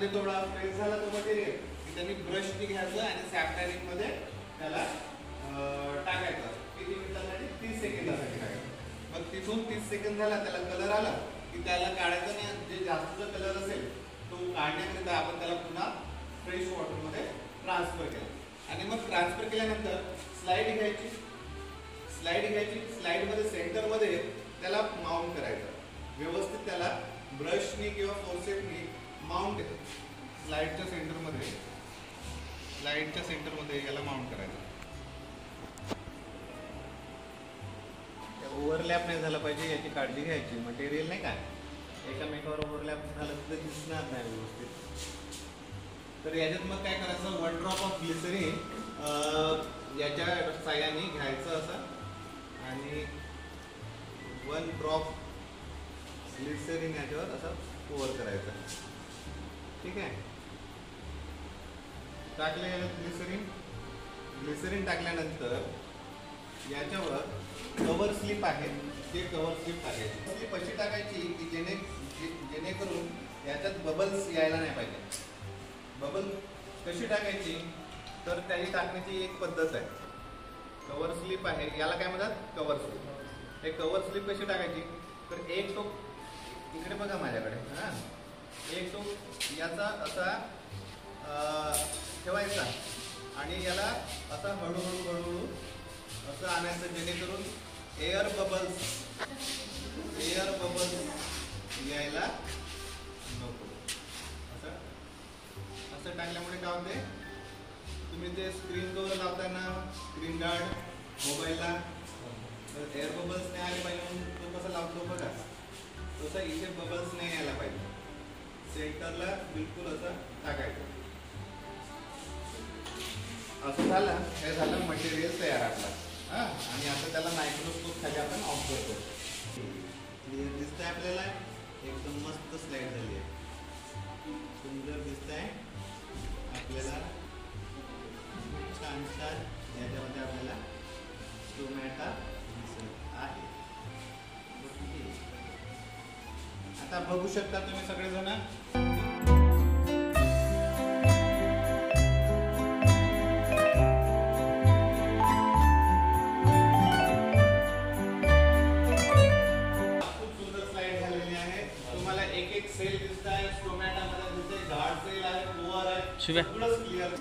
पाण्यामध्ये थोडा फ्रेश झाला तो मटेरियल की त्यांनी ब्रशनी घ्यायचं आणि सॅप्टॅनिक मध्ये त्याला टाकायचं. किती मिनिटांसाठी? 30 सेकंदासाठी टाकायचं. मग तिथून 30 सेकंद झाला त्याला कलर आला की त्याला काढायचा नाही. जे जास्तचा कलर असेल तो काढण्याकरिता आपण त्याला पुन्हा फ्रेश वॉटरमध्ये ट्रान्सफर केला. आणि मग ट्रान्सफर केल्यानंतर स्लाइड घ्यायची. स्लाइडमध्ये सेंटरमध्ये त्याला माउंट करायचं. व्यवस्थित त्याला ब्रशनी किंवा फोर्सेपनी माउंट स्लाइडच्या सेंटरमध्ये याला माउंट करायचं. ओव्हरलॅप नाही झाला पाहिजे याची काळजी घ्यायची. मटेरियल नाही का एकामेकावर ओव्हरलॅप झालं तर दिसणार नाही व्यवस्थित. तर याच्यात मग काय करायचं, 1 ड्रॉप ऑफ ग्लिसरीन याच्या साह्याने घ्यायचं असं आणि 1 ड्रॉप ग्लिसरीन याच्यावर असं पोअर करायचं. ठीक आहे. टाकले ग्लिसरीन टाकल्यानंतर याच्यावर कवर स्लिप आहे ते कवर स्लिप टाकायची. स्लिप अशी टाकायची की जेणेकरून याच्यात बबल्स यायला नाही पाहिजे. बबल कशी टाकायची तर त्याची टाकण्याची एक पद्धत आहे. कवर स्लिप आहे याला काय म्हणतात, कवर स्लिप. हे कवर स्लिप कशी टाकायची तर एक टोक इकडे बघा माझ्याकडे, हां, एक टोक याचा असा ठेवायचा आणि याला असा हळूहळू असं आणायचं जेणेकरून एअर बबल्स यायला नको. असं टाकल्यामुळे काय होते, तुम्ही ते स्क्रीन कवर लावताना स्क्रीन गार्ड मोबाईलला एअर बबल्स नाही आले पाहिजे म्हणून तो कसा लावतो बघा, तसा इथे बबल्स नाही यायला पाहिजे. सेंटरला बिलकुल असं टाकायचं. असं झालं, हे झालं मटेरियल तयार आपला. हां, आणि आता त्याला मायक्रोस्कोप खाली आपण ऑब्झर्व करतो. क्लिअर दिसतंय आपल्याला, एकदम मस्त स्लाइड झाली आहे, सुंदर दिसतंय आपल्याला. छान याच्यामध्ये आपल्याला टोमॅटो दिसत आहे. आता बघू शकता तुम्ही सगळेजण. सेल दिसत आहे, टोमॅटोमध्ये दिसते, झाड सेल आहे, ओव्हर आहे, सगळंच क्लिअर.